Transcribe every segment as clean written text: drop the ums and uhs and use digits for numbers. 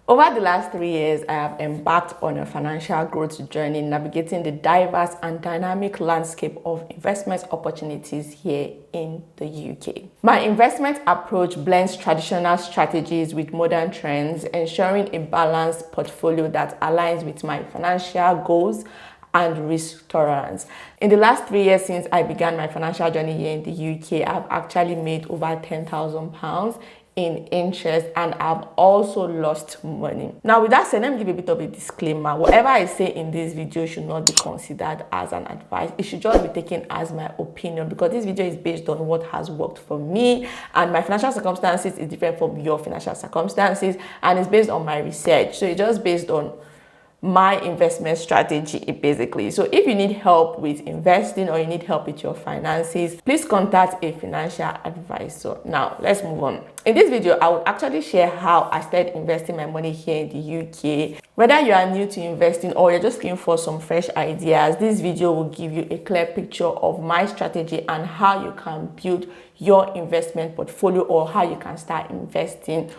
Over the last 3 years, I have embarked on a financial growth journey, navigating the diverse and dynamic landscape of investment opportunities here in the UK. My investment approach blends traditional strategies with modern trends, ensuring a balanced portfolio that aligns with my financial goals and risk tolerance. In the last 3 years since I began my financial journey here in the UK, I've actually made over £10,000 in interest, and I've also lost money. Now, with that said, let me give a bit of a disclaimer. Whatever I say in this video should not be considered as an advice. It should just be taken as my opinion, because this video is based on what has worked for me, and my financial circumstances is different from your financial circumstances, and it's based on my research. So it's just based on my investment strategy, basically. So if you need help with investing or you need help with your finances, please contact a financial advisor. Now let's move on. In this video, I will actually share how I started investing my money here in the UK. Whether you are new to investing or you're just looking for some fresh ideas, this video will give you a clear picture of my strategy and how you can build your investment portfolio, or how you can start investing,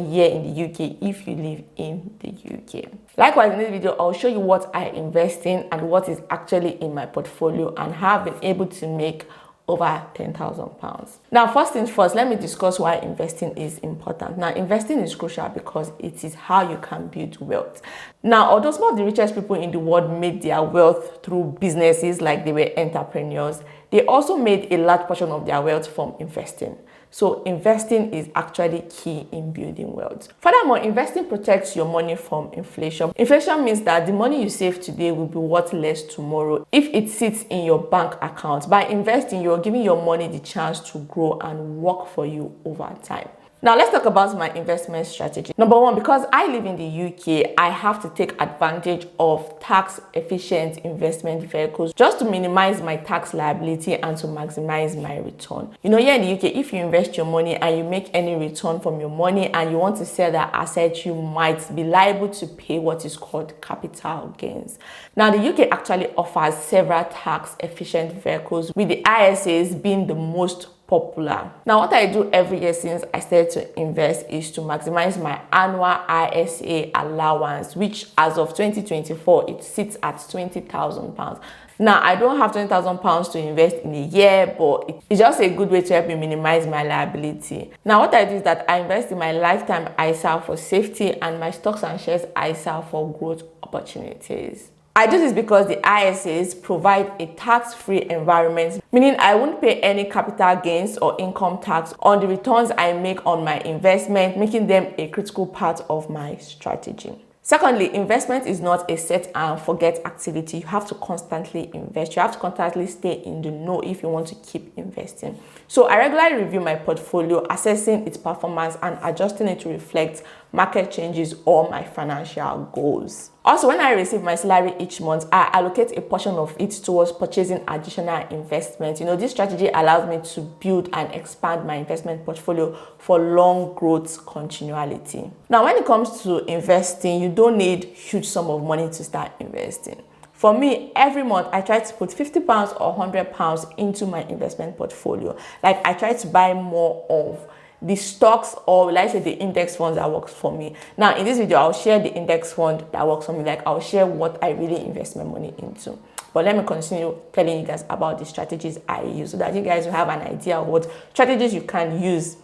here in the UK if you live in the UK. Likewise, in this video, I'll show you what I invest in and what is actually in my portfolio, and how I've been able to make over £10,000. Now, first things first, let me discuss why investing is important. Now, investing is crucial because it is how you can build wealth. Now, although some of the richest people in the world made their wealth through businesses, like they were entrepreneurs, they also made a large portion of their wealth from investing. So investing is actually key in building wealth. Furthermore, investing protects your money from inflation. Inflation means that the money you save today will be worth less tomorrow if it sits in your bank account. By investing, you're giving your money the chance to grow and work for you over time. Now, let's talk about my investment strategy. Number one, because I live in the UK, I have to take advantage of tax-efficient investment vehicles just to minimize my tax liability and to maximize my return. You know, here in the UK, if you invest your money and you make any return from your money and you want to sell that asset, you might be liable to pay what is called capital gains. Now, the UK actually offers several tax-efficient vehicles, with the ISAs being the most popular. Now, what I do every year since I started to invest is to maximize my annual ISA allowance, which as of 2024, it sits at £20,000. Now, I don't have £20,000 to invest in a year, but it's just a good way to help me minimize my liability. Now, what I do is that I invest in my lifetime ISA for safety and my stocks and shares ISA for growth opportunities. I do this because the ISAs provide a tax-free environment, meaning I won't pay any capital gains or income tax on the returns I make on my investment, making them a critical part of my strategy. Secondly, investment is not a set and forget activity. You have to constantly invest. You have to constantly stay in the know if you want to keep investing. So I regularly review my portfolio, assessing its performance and adjusting it to reflect market changes or my financial goals. Also, when I receive my salary each month, I allocate a portion of it towards purchasing additional investments. You know, this strategy allows me to build and expand my investment portfolio for long growth continuity. Now, when it comes to investing, you don't need huge sum of money to start investing. For me, every month I try to put £50 or £100 into my investment portfolio. Like, I try to buy more of the stocks, or will I say the index funds that works for me. Now, in this video, I'll share the index fund that works for me. Like, I'll share what I really invest my money into. But let me continue telling you guys about the strategies I use, so that you guys will have an idea of what strategies you can use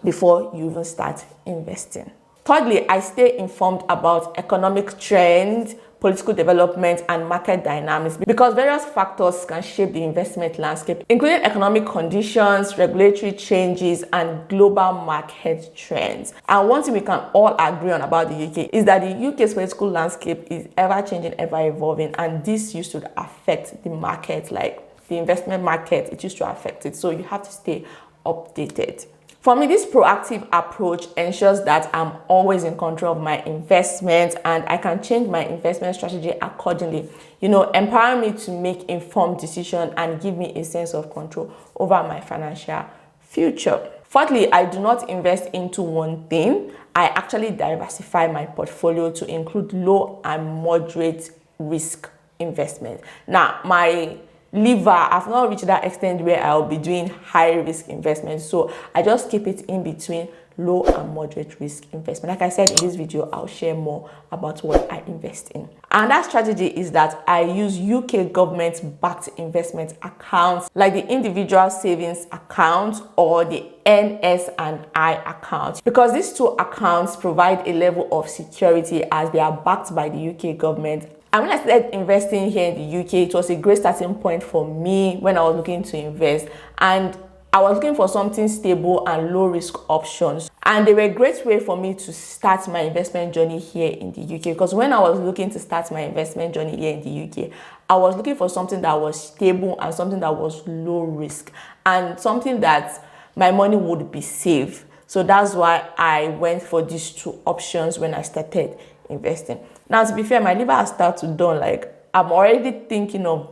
before you even start investing. Thirdly, I stay informed about economic trends, political development, and market dynamics, because various factors can shape the investment landscape, including economic conditions, regulatory changes, and global market trends. And one thing we can all agree on about the UK is that the UK's political landscape is ever changing, ever evolving, and this used to affect the market, like the investment market, it used to affect it. So you have to stay updated. For me, this proactive approach ensures that I'm always in control of my investment, and I can change my investment strategy accordingly, you know, empowering me to make informed decisions and give me a sense of control over my financial future. Fourthly, I do not invest into one thing. I actually diversify my portfolio to include low and moderate risk investment. Now, my I've not reached that extent where I'll be doing high risk investments, so I just keep it in between low and moderate risk investment. Like I said in this video, I'll share more about what I invest in. And that strategy is that I use UK government-backed investment accounts like the individual savings account or the NS&I account, because these two accounts provide a level of security as they are backed by the UK government. And when I started investing here in the UK, it was a great starting point for me when I was looking to invest. And I was looking for something stable and low risk options. And they were a great way for me to start my investment journey here in the UK. Because when I was looking to start my investment journey here in the UK, I was looking for something that was stable and something that was low risk and something that my money would be safe. So that's why I went for these two options when I started investing. Now, to be fair, my liver has started to dawn. Like, I'm already thinking of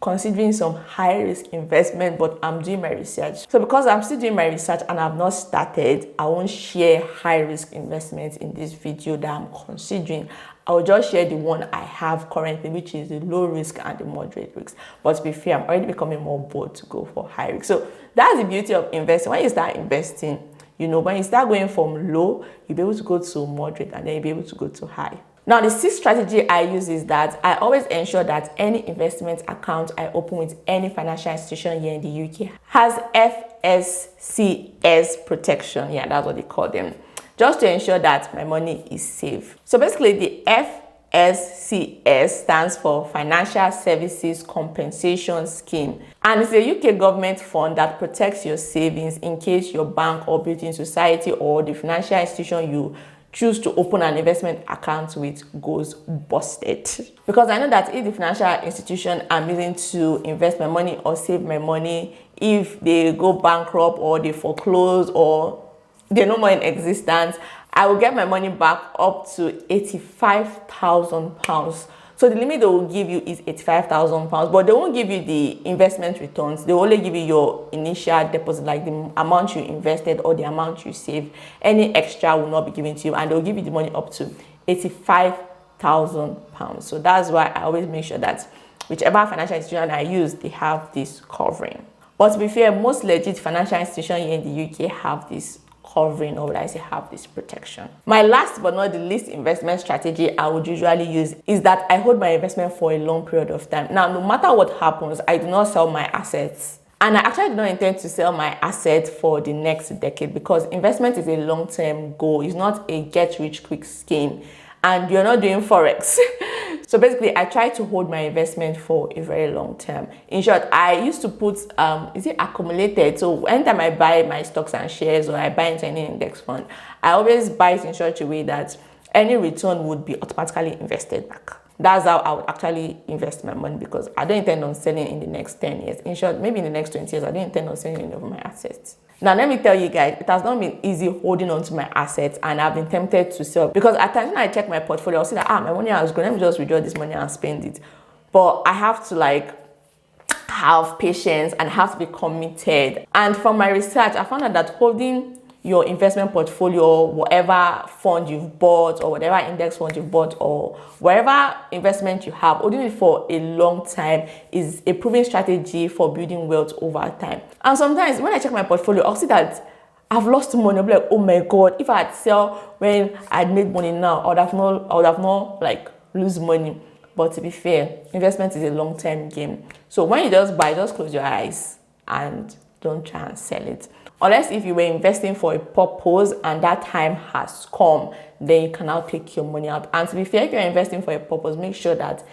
considering some high risk investment, but I'm doing my research. So because I'm still doing my research and I've not started, I won't share high risk investments in this video that I'm considering. I will just share the one I have currently, which is the low risk and the moderate risk. But to be fair, I'm already becoming more bold to go for high risk. So that's the beauty of investing. When you start investing, when you start going from low, you'll be able to go to moderate and then you'll be able to go to high. Now, the sixth strategy I use is that I always ensure that any investment account I open with any financial institution here in the UK has FSCS protection. Yeah, that's what they call them. Just to ensure that my money is safe. So basically, the FSCS stands for Financial Services Compensation Scheme. And it's a UK government fund that protects your savings in case your bank or building society or the financial institution you choose to open an investment account with goes busted. Because I know that if the financial institution I'm using to invest my money or save my money, if they go bankrupt or they foreclose or they're no more in existence, I will get my money back up to £85,000. So the limit they will give you is £85,000, but they won't give you the investment returns. They will only give you your initial deposit, like the amount you invested or the amount you saved. Any extra will not be given to you, and they'll give you the money up to £85,000. So that's why I always make sure that whichever financial institution I use, they have this covering. But to be fair, most legit financial institutions here in the UK have this covering, or would I say have this protection. My last but not the least investment strategy I would usually use is that I hold my investment for a long period of time. Now, no matter what happens, I do not sell my assets. And I actually do not intend to sell my assets for the next decade, because investment is a long-term goal. It's not a get-rich-quick scheme. And you're not doing Forex. So basically, I try to hold my investment for a very long term. In short, I used to put, is it accumulated? So anytime I buy my stocks and shares or I buy into any index fund, I always buy it in such a way that any return would be automatically invested back. That's how I would actually invest my money, because I don't intend on selling in the next 10 years. In short, maybe in the next 20 years, I don't intend on selling any of my assets. Now, let me tell you guys, it has not been easy holding on to my assets, and I've been tempted to sell, because at times when I check my portfolio, I'll see that, my money has grown, let me just withdraw this money and spend it. But I have to have patience and have to be committed. And from my research, I found out that holding your investment portfolio, whatever fund you've bought or whatever index fund you've bought or whatever investment you have, holding it for a long time is a proven strategy for building wealth over time. And sometimes when I check my portfolio, I'll see that I've lost money. I'll be like, oh my God, if I had sell when I'd made money now, I would have not lose money. But to be fair, investment is a long-term game. So when you just buy, just close your eyes and don't try and sell it. Unless if you were investing for a purpose and that time has come, then you can now take your money out. And to be fair, if you're investing for a purpose, make sure that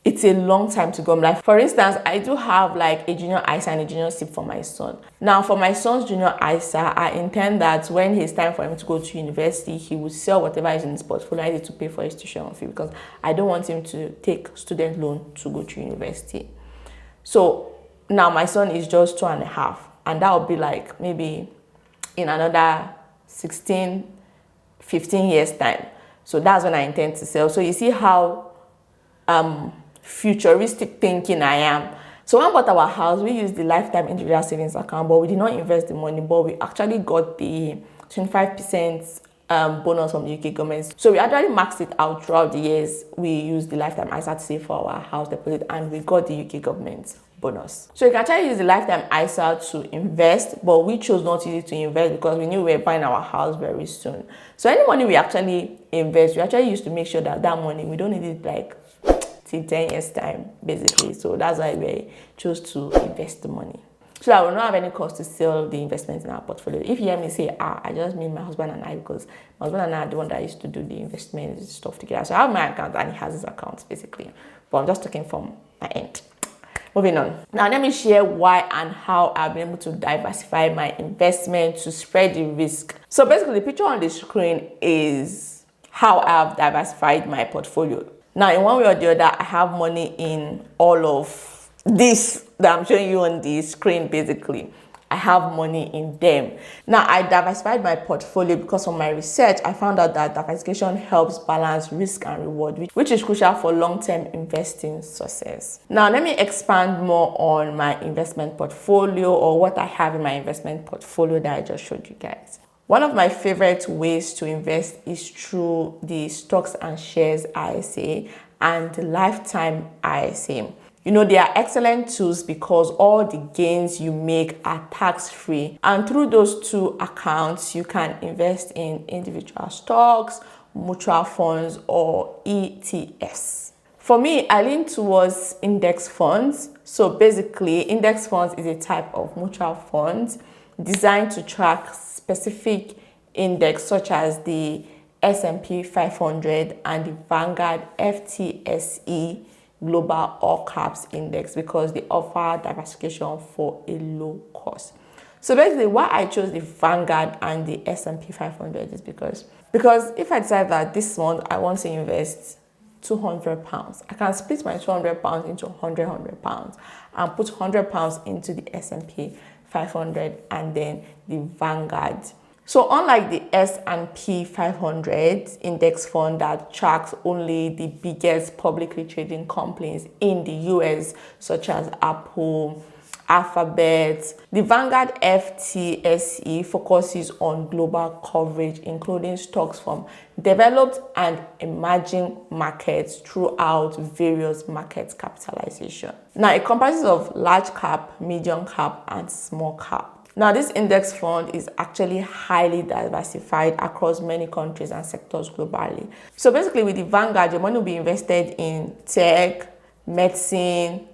it's a long time to go. Like, for instance, I do have a junior ISA and a junior SIP for my son. Now, for my son's junior ISA, I intend that when it's time for him to go to university, he will sell whatever is in his portfolio I need to pay for his tuition fee, because I don't want him to take student loan to go to university. So now my son is just 2.5. And that will be maybe in another 16, 15 years time. So that's when I intend to sell. So you see how futuristic thinking I am. So when we bought our house, we used the lifetime individual savings account, but we did not invest the money, but we actually got the 25% bonus from the UK government. So we actually maxed it out throughout the years. We used the lifetime ISA to save for our house deposit, and we got the UK government bonus. So you can actually use the lifetime ISA to invest, but we chose not to use it to invest because we knew we were buying our house very soon. So any money we actually invest, we actually use to make sure that that money, we don't need it like till 10 years time, basically. So that's why we chose to invest the money. So that we will not have any cost to sell the investments in our portfolio. If you hear me say, I just mean my husband and I, because my husband and I are the one that used to do the investment stuff together. So I have my account and he has his account, basically. But I'm just talking from my end. Moving on. Now, let me share why and how I've been able to diversify my investment to spread the risk. So basically, the picture on the screen is how I've diversified my portfolio. Now, in one way or the other, I have money in all of this that I'm showing you on the screen, basically. I have money in them. Now, I diversified my portfolio because from my research, I found out that diversification helps balance risk and reward, which is crucial for long-term investing success. Now, let me expand more on my investment portfolio or what I have in my investment portfolio that I just showed you guys. One of my favorite ways to invest is through the stocks and shares ISA and the lifetime ISA. You know, they are excellent tools because all the gains you make are tax-free. And through those two accounts, you can invest in individual stocks, mutual funds, or ETFs. For me, I lean towards index funds. So basically, index funds is a type of mutual funds designed to track specific index such as the S&P 500 and the Vanguard FTSE Global All Caps Index because they offer diversification for a low cost. So basically, why I chose the Vanguard and the S&P 500 is because if I decide that this month I want to invest £200, I can split my £200 into £100 and put £100 into the S&P 500 and then the Vanguard. So unlike the S&P 500 index fund that tracks only the biggest publicly trading companies in the US, such as Apple, Alphabet, the Vanguard FTSE focuses on global coverage, including stocks from developed and emerging markets throughout various market capitalization. Now, it comprises of large cap, medium cap, and small cap. Now, this index fund is actually highly diversified across many countries and sectors globally. So basically, with the Vanguard, your money will be invested in tech, medicine,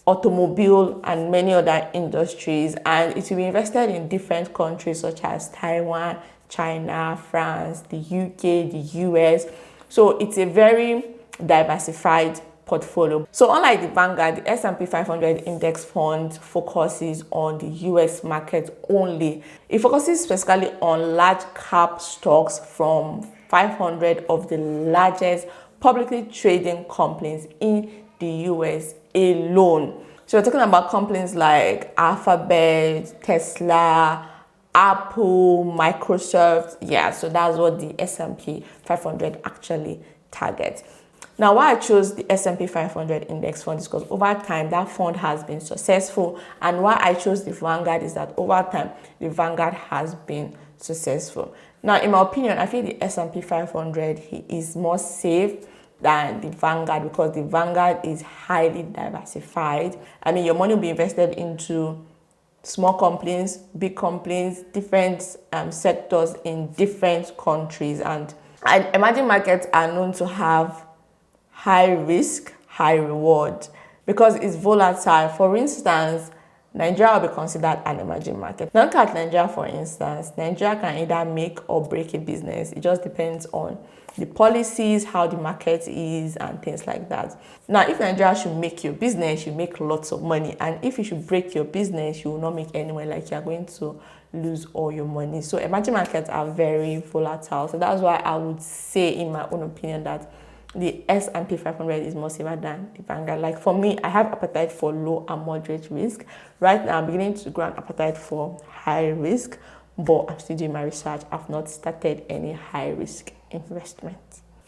automobile, and many other industries. And it will be invested in different countries such as Taiwan, China, France, the UK, the US. So it's a very diversified portfolio. So unlike the Vanguard, the S&P 500 index fund focuses on the US market only. It focuses specifically on large cap stocks from 500 of the largest publicly trading companies in the US alone. So we're talking about companies like Alphabet, Tesla, Apple, Microsoft. Yeah, so that's what the S&P 500 actually targets. Now, why I chose the S&P 500 index fund is because over time, that fund has been successful. And why I chose the Vanguard is that over time, the Vanguard has been successful. Now, in my opinion, I feel the S&P 500 is more safe than the Vanguard because the Vanguard is highly diversified. I mean, your money will be invested into small companies, big companies, different sectors in different countries. And emerging markets are known to have high risk, high reward because it's volatile. For instance, Nigeria will be considered an emerging market. Now look at Nigeria, for instance. Nigeria can either make or break a business. It just depends on the policies, how the market is, and things like that. Now, if Nigeria should make your business, you make lots of money. And if you should break your business, you will not make any money, like you're going to lose all your money. So emerging markets are very volatile. So that's why I would say, in my own opinion, that the S&P 500 is more safer than the Vanguard. Like for me, I have appetite for low and moderate risk. Right now, I'm beginning to grow an appetite for high risk, but I'm still doing my research. I've not started any high risk investment.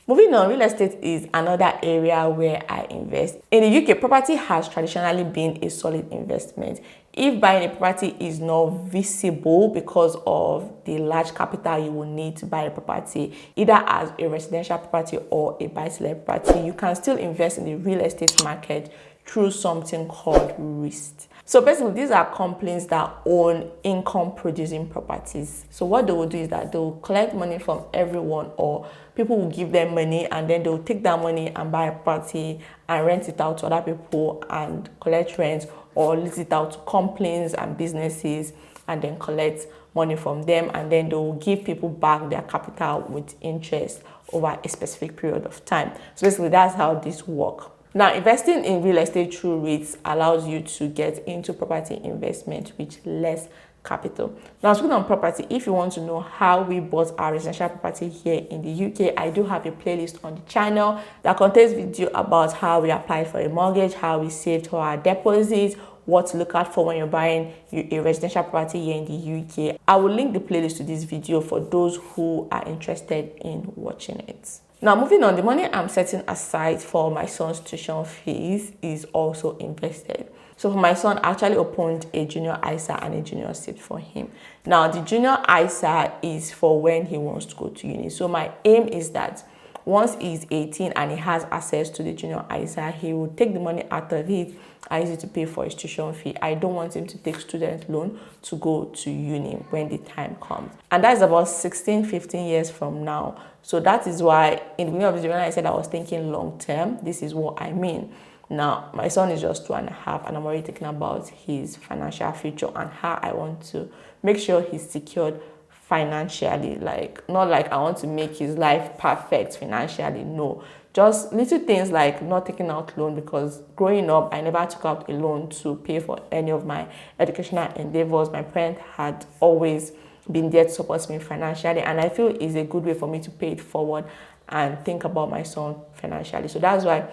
Moving on, real estate is another area where I invest. In the UK, property has traditionally been a solid investment. If buying a property is not visible because of the large capital you will need to buy a property, either as a residential property or a buy-to-let property, you can still invest in the real estate market through something called REIT. So basically, these are companies that own income producing properties. So what they will do is that they will collect money from everyone, or people will give them money, and then they will take that money and buy a property and rent it out to other people and collect rent, or lease it out to companies and businesses and then collect money from them, and then they will give people back their capital with interest over a specific period of time. So basically, that's how this works. Now, investing in real estate through REITs allows you to get into property investment with less capital. Now, speaking on property, if you want to know how we bought our residential property here in the UK, I do have a playlist on the channel that contains video about how we applied for a mortgage, how we saved for our deposits, what to look out for when you're buying a residential property here in the UK. I will link the playlist to this video for those who are interested in watching it. Now, moving on, the money I'm setting aside for my son's tuition fees is also invested. So for my son, I actually opened a junior ISA and a junior SIP for him. Now, the junior ISA is for when he wants to go to uni. So my aim is that once he's 18 and he has access to the junior ISA, he will take the money out of it and use it to pay for his tuition fee. I don't want him to take student loan to go to uni when the time comes. And that is about 16, 15 years from now. So that is why in the beginning of the video, when I said I was thinking long term, this is what I mean. Now, my son is just 2.5 and I'm already thinking about his financial future and how I want to make sure he's secured financially. Like, not like I want to make his life perfect financially, no. Just little things like not taking out loan, because growing up, I never took out a loan to pay for any of my educational endeavors. My parents had always been there to support me financially, and I feel it's a good way for me to pay it forward and think about my son financially. So that's why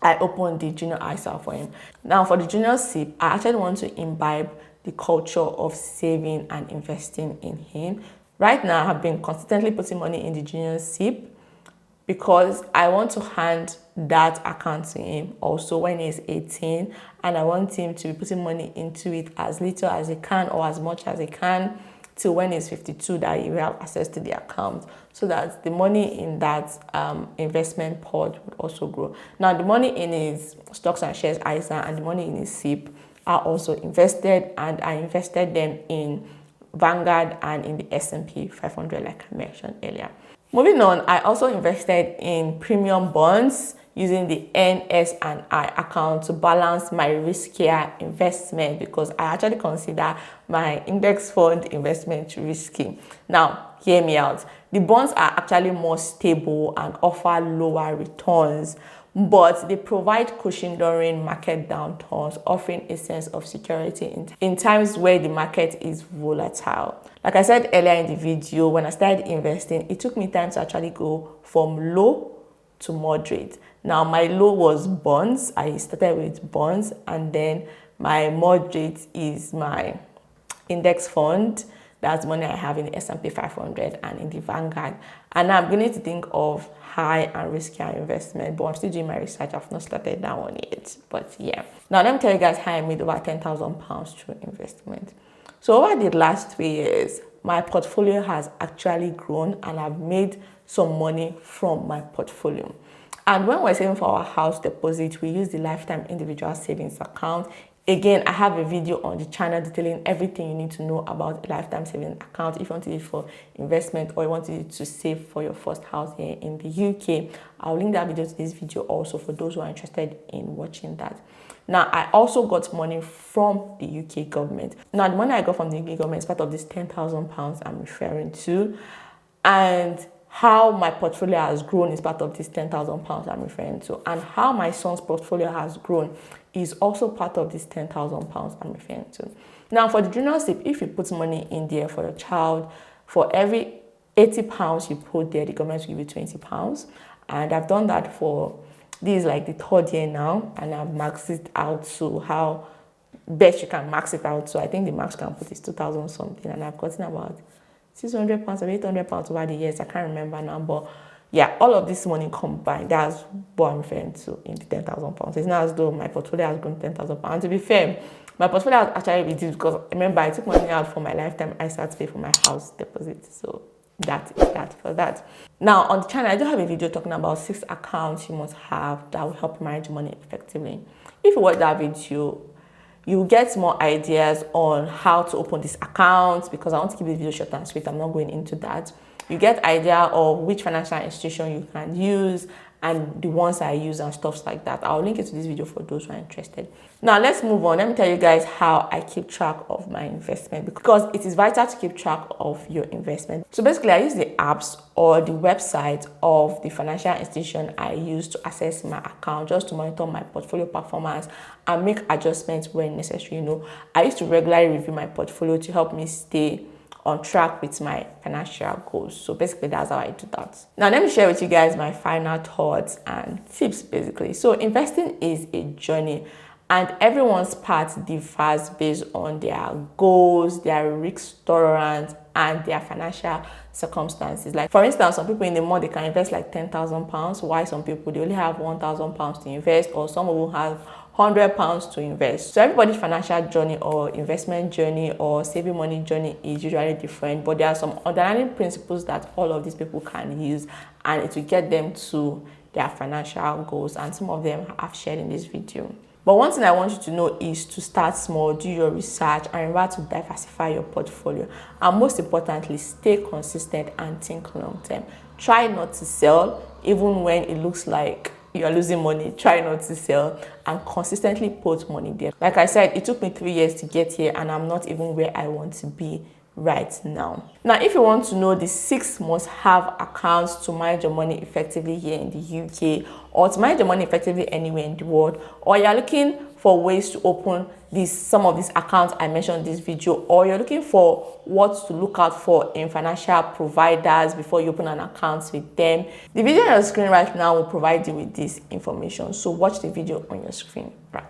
I opened the junior ISA for him. Now, for the junior SIP, I actually want to imbibe the culture of saving and investing in him. Right now, I have been consistently putting money in the junior SIP because I want to hand that account to him also when he's 18, and I want him to be putting money into it as little as he can or as much as he can till when he's 52, that he will have access to the account, so that the money in that investment pot would also grow. Now, the money in his stocks and shares ISA and the money in his SIP are also invested, and I invested them in Vanguard and in the S&P 500 like I mentioned earlier. Moving on, I also invested in premium bonds using the NS&I account to balance my riskier investment, because I actually consider my index fund investment risky. Now, hear me out. The bonds are actually more stable and offer lower returns, but they provide cushion during market downturns, offering a sense of security in times where the market is volatile. Like I said earlier in the video, when I started investing, it took me time to actually go from low to moderate. Now, my low was bonds. I started with bonds, and then my moderate is my index fund. That's money I have in the S&P 500 and in the Vanguard. And now I'm beginning to think of high and riskier investment, but I'm still doing my research. I've not started that one yet, but yeah. Now, let me tell you guys how I made over £10,000 through investment. So over the last 3 years, my portfolio has actually grown, and I've made some money from my portfolio. And when we're saving for our house deposit, we use the lifetime individual savings account. Again, I have a video on the channel detailing everything you need to know about a lifetime savings account if you want to use it for investment or you want it to save for your first house here in the UK. I'll link that video to this video also for those who are interested in watching that. Now, I also got money from the UK government. Now, the money I got from the UK government is part of this £10,000 I'm referring to. And how my portfolio has grown is part of this £10,000 I'm referring to. And how my son's portfolio has grown is also part of this £10,000 I'm referring to. Now, for the junior SIP, if you put money in there for your child, for every £80 you put there, the government will give you £20. And I've done that for, this is like the third year now, and I've maxed it out to how best you can max it out. So I think the max you can put is 2,000 something, and I've gotten about £600 or £800 over the years. I can't remember now, but yeah, all of this money combined, that's what I'm referring to in the £10,000. It's not as though my portfolio has grown £10,000. And to be fair, my portfolio has actually reduced because remember, I took money out for my lifetime ISA to pay for my house deposit. So that is that for that. Now on the channel, I do have a video talking about 6 accounts you must have that will help you manage money effectively. If you watch that video, you will get more ideas on how to open this account, because I want to keep this video short and sweet. I'm not going into that. You get idea of which financial institution you can use and the ones I use and stuff like that. I'll link it to this video for those who are interested. Now let's move on. Let me tell you guys how I keep track of my investment, because it is vital to keep track of your investment. So basically, I use the apps or the website of the financial institution I use to access my account, just to monitor my portfolio performance and make adjustments when necessary. I used to regularly review my portfolio to help me stay on track with my financial goals. So basically, that's how I do that. Now let me share with you guys my final thoughts and tips basically. So investing is a journey, and everyone's path differs based on their goals, their risk tolerance, and their financial circumstances. Like for instance, some people in the month they can invest like £10,000, while some people they only have £1,000 to invest, or some will have £100 to invest. So everybody's financial journey or investment journey or saving money journey is usually different, but there are some underlying principles that all of these people can use, and it will get them to their financial goals, and some of them I've shared in this video. But one thing I want you to know is to start small, do your research, and remember to diversify your portfolio. And most importantly, stay consistent and think long term. Try not to sell even when it looks like you're losing money. Try not to sell and consistently put money there. Like I said, it took me 3 years to get here, and I'm not even where I want to be right now. Now, if you want to know the 6 must-have accounts to manage your money effectively here in the UK, or to manage your money effectively anywhere in the world, or you're looking for ways to open some of these accounts I mentioned in this video, or you're looking for what to look out for in financial providers before you open an account with them, the video on your screen right now will provide you with this information. So watch the video on your screen right